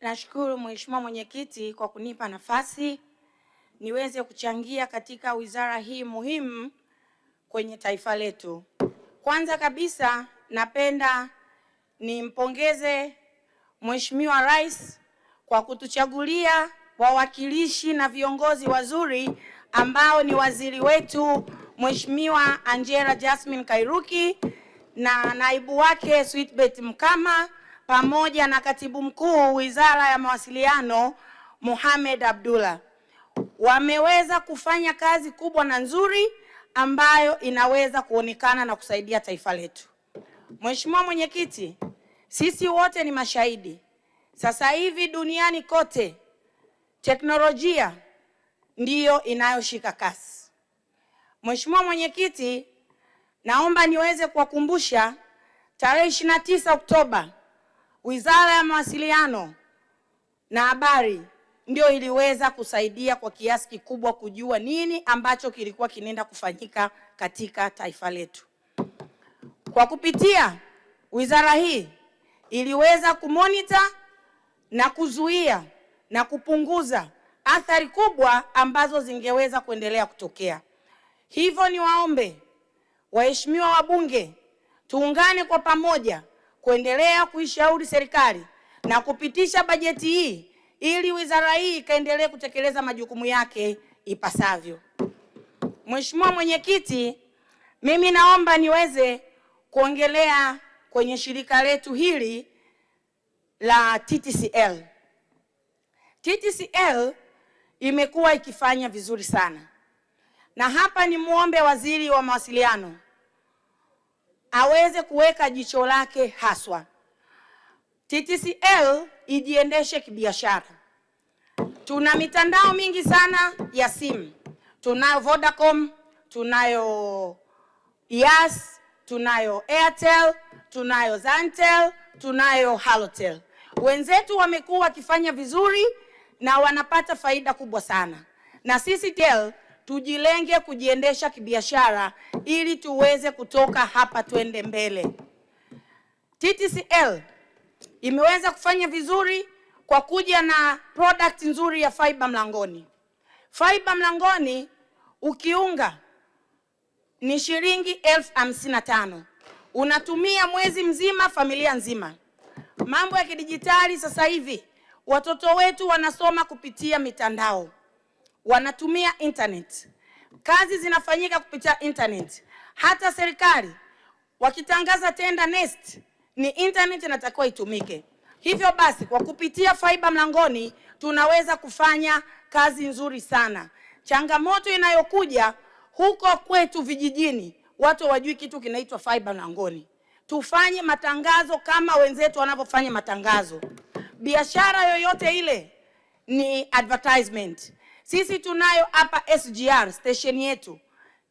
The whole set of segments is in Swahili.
Nashukuru Mheshimiwa Mwenyekiti kwa kunipa nafasi niweze kuchangia katika wizara hii muhimu kwenye taifa letu. Kwanza kabisa napenda nimpongeze Mheshimiwa Rais kwa kutuchagulia wawakilishi na viongozi wazuri ambao ni waziri wetu Mheshimiwa Angela Jasmine Kairuki na naibu wake Sweetbet Mkama pamoja na katibu mkuu Wizara ya Mawasiliano Mohamed Abdullah. Wameweza kufanya kazi kubwa na nzuri ambayo inaweza kuonekana na kusaidia taifa letu. Mheshimiwa Mwenyekiti, sisi wote ni mashahidi. Sasa hivi duniani kote teknolojia ndiyo inayoshika kasi. Mheshimiwa Mwenyekiti, naomba niweze kuwakumbusha tarehe 29 Oktoba Wizara ya Mawasiliano na Habari ndio iliweza kusaidia kwa kiasi kikubwa kujua nini ambacho kilikuwa kinaenda kufanyika katika taifa letu. Kwa kupitia wizara hii iliweza kumonitor na kuzuia na kupunguza athari kubwa ambazo zingeweza kuendelea kutokea. Hivyo ni waombe waheshimiwa wabunge tuungane kwa pamoja kuendelea kuishauri serikali na kupitisha bajeti hii ili wizara hii ikaendelee kutekeleza majukumu yake ipasavyo. Mheshimiwa Mwenyekiti, mimi naomba niweze kuongelea kwenye shirika letu hili la TTCL. TTCL imekuwa ikifanya vizuri sana. Na hapa ni muombe waziri wa mawasiliano aweze kuweka jicho lake haswa. TTCL ijiendeshe kibiashara. Tuna mitandao mingi sana ya simu. Tunayo Vodacom, tunayo Yas, tunayo Airtel, tunayo Zantel, tunayo Halotel. Wenzetu wamekuwa wakifanya vizuri na wanapata faida kubwa sana. Na sisi TTCL tujilenge kujiendesha kibiashara ili tuweze kutoka hapa twende mbele. TTCL imeweza kufanya vizuri kwa kuja na product nzuri ya fiber mlangoni. Fiber mlangoni ukiunga ni shilingi 55,000. Unatumia mwezi mzima, familia nzima. Mambo ya kidijitali sasa hivi watoto wetu wanasoma kupitia mitandao. Wanatumia internet. Kazi zinafanyika kupitia internet. Hata serikali wakitangaza tenda NeST ni internet inatakiwa itumike. Hivyo basi kwa kupitia fiber mlangoni tunaweza kufanya kazi nzuri sana. Changamoto inayokuja huko kwetu vijijini, watu wajui kitu kinaitwa fiber mlangoni. Tufanye matangazo kama wenzetu wanavyofanya matangazo. Biashara yoyote ile ni advertisement. Sisi tunayo hapa SGR station yetu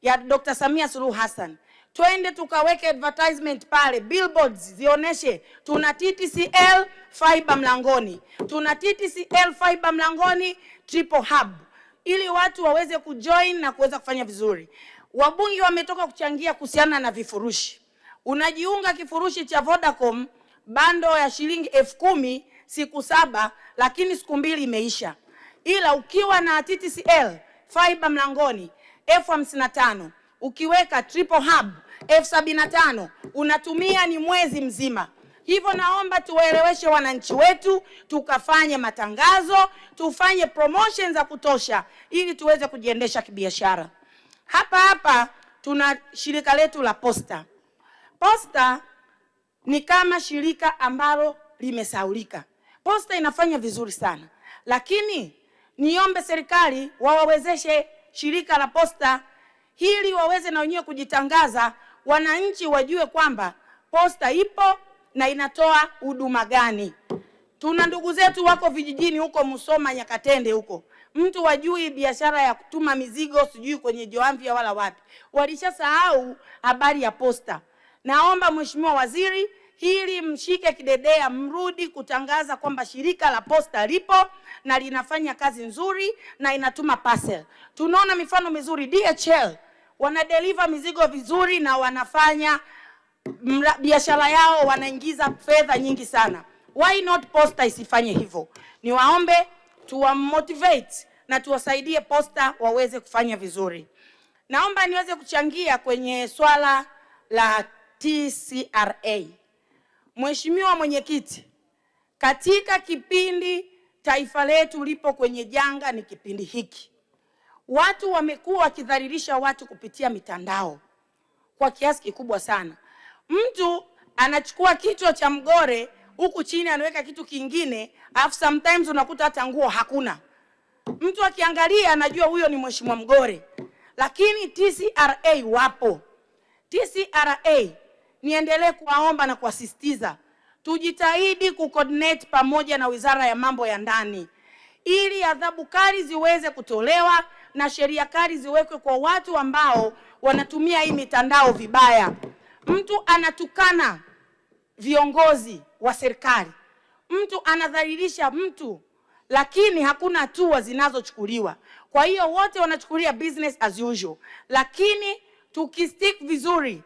ya Dr. Samia Suluhu Hassan. Twende tukaweke advertisement pale, billboards zioneshe tuna TTCL fiber mlangoni. Tuna TTCL fiber mlangoni triple hub ili watu waweze kujoin na kuweza kufanya vizuri. Wabunge wametoka kuchangia kuhusiana na vifurushi. Unajiunga kifurushi cha Vodacom bando ya shilingi 10,000 siku 7 lakini siku 2 imeisha. Ila ukiwa na TTCL fiber mlangoni 55,000 ukiweka triple hub 75,000 unatumia ni mwezi mzima. Hivyo naomba tuwaeleweshe wananchi wetu, tukafanye matangazo, tufanye promotion za kutosha ili tuweze kujiendesha kibiashara. Hapa tuna shirika letu la Posta. Posta ni kama shirika ambalo limesaulika. Posta inafanya vizuri sana. Lakini niombe serikali wawawezeshe shirika la Posta hili waweze na wenyewe kujitangaza, wananchi wajue kwamba Posta ipo na inatoa huduma gani. Tuna ndugu zetu wako vijijini huko Musoma, Nyakatende huko. Mtu wajui biashara ya kutuma mizigo sijui kwenye Joambia wala wapi. Walishasahau habari ya Posta. Naomba Mheshimiwa Waziri hili mshike kidedea, mrudi kutangaza kwamba shirika la Posta lipo na linafanya kazi nzuri na inatuma parcel. Tunaona mifano mizuri, DHL wanadeliver mizigo vizuri na wanafanya biashara yao, wanaingiza fedha nyingi sana. Why not Posta isifanye hivyo? Niwaombe tuwamotivate na tuwasaidie Posta waweze kufanya vizuri. Naomba niweze kuchangia kwenye swala la TCRA. Mheshimiwa Mwenyekiti, katika kipindi taifa letu lipo kwenye janga, ni kipindi hiki, watu wamekuwa wakidhalilisha watu kupitia mitandao kwa kiasi kikubwa sana. Mtu anachukua kichwa cha mgore huku chini anaweka kitu kingine, alafu sometimes unakuta hata nguo hakuna. Mtu akiangalia anajua huyo ni Mheshimiwa Mgore. Lakini TCRA wapo. TCRA, niendelee kuwaomba na kuasisitiza, tujitahidi kucoordinate pamoja na Wizara ya Mambo ya Ndani ili adhabu kali ziweze kutolewa na sheria kali ziwekwe kwa watu ambao wanatumia hii mitandao vibaya. Mtu anatukana viongozi wa serikali, mtu anadhalilisha mtu, lakini hakuna hatua zinazochukuliwa. Kwa hiyo wote wanachukulia business as usual. Lakini tukistick vizuri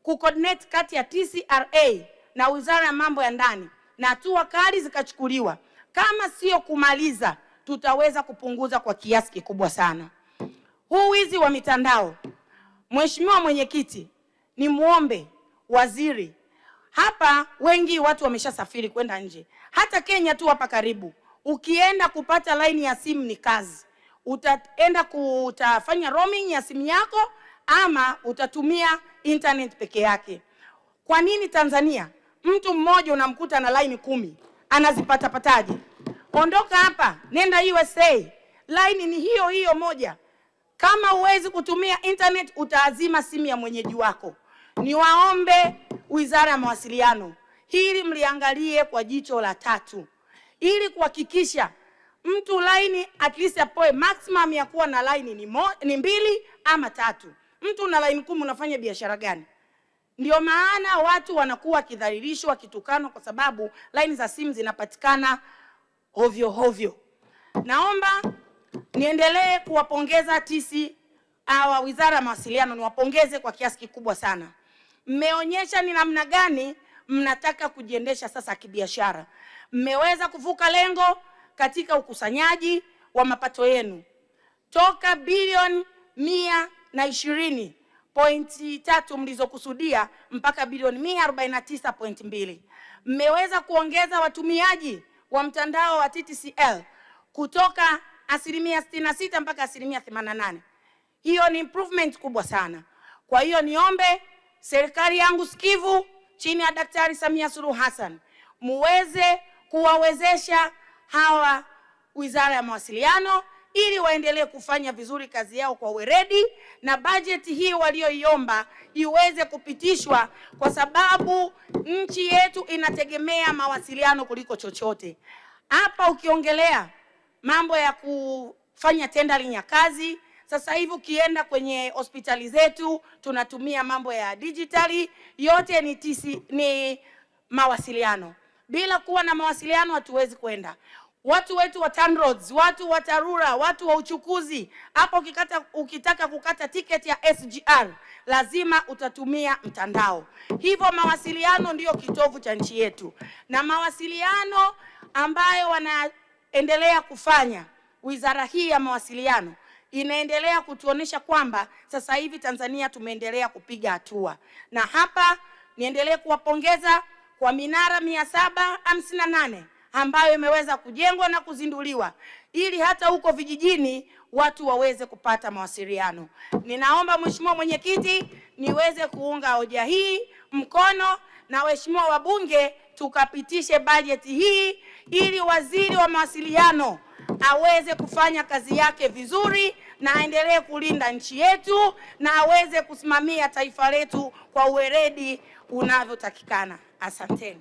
kucoordinate kati ya TCRA na Wizara ya Mambo ya Ndani na hatua kali zikachukuliwa, kama sio kumaliza, tutaweza kupunguza kwa kiasi kikubwa sana huu wizi wa mitandao. Mheshimiwa Mwenyekiti, ni muombe waziri, hapa wengi watu wameshasafiri kwenda nje, hata Kenya tu hapa karibu, ukienda kupata line ya simu ni kazi. Utafanya roaming ya simu yako ama utatumia internet peke yake. Kwa nini Tanzania mtu mmoja unamkuta na line 10? Anazipata pataje? Ondoka hapa, nenda USA, line ni hiyo hiyo moja. Kama huwezi kutumia internet, utaazima simu ya mwenyeji wako. Niwaombe Wizara ya Mawasiliano, hili mliangalie kwa jicho la tatu, ili kuhakikisha mtu line at least apoe maximum ya kuwa na line ni 2 ama 3. Mtu na line 10 unafanya biashara gani? Ndio maana watu wanakuwa kidhalilishwa, kitukanwa, kwa sababu line za simu zinapatikana hovyo hovyo. Naomba niendelee kuwapongeza Wizara ya Mawasiliano, niwapongeze kwa kiasi kikubwa sana. Mmeonyesha ni namna gani mnataka kujiendesha sasa kibiashara. Mmeweza kuvuka lengo katika ukusanyaji wa mapato yenu toka bilioni 120.3 mlizokusudia mpaka bilioni 149.2. Mmeweza kuongeza watumiaji wa mtandao wa TTCL kutoka 66% mpaka 88%. Hiyo ni improvement kubwa sana. Kwa hiyo niombe serikali yangu sikivu chini ya Daktari Samia Suluhu Hassan muweze kuwawezesha hawa Wizara ya Mawasiliano ili waendelee kufanya vizuri kazi yao kwa weledi, na bajeti hii walioiomba iweze kupitishwa, kwa sababu nchi yetu inategemea mawasiliano kuliko chochote. Hapa ukiongelea mambo ya kufanya tendering ya kazi, sasa hivi ukienda kwenye hospitali zetu tunatumia mambo ya digitali, yote ni mawasiliano. Bila kuwa na mawasiliano hatuwezi kwenda. Watu wetu wa TANROADS, watu wa TARURA, watu wa uchukuzi, hapo ukitaka kukata tiketi ya SGR lazima utatumia mtandao. Hivyo mawasiliano ndiyo kitovu cha nchi yetu, na mawasiliano ambayo wanaendelea kufanya wizara hii ya mawasiliano inaendelea kutuonesha kwamba sasa hivi Tanzania tumeendelea kupiga hatua. Na hapa niendelee kuwapongeza kwa minara 758 ambayo imeweza kujengwa na kuzinduliwa ili hata huko vijijini watu waweze kupata mawasiliano. Ninaomba Mheshimiwa Mwenyekiti niweze kuunga hoja hii mkono, na waheshimiwa wabunge tukapitishe bajeti hii ili waziri wa mawasiliano aweze kufanya kazi yake vizuri na aendelee kulinda nchi yetu na aweze kusimamia taifa letu kwa uweledi unavyotakikana. Asanteni.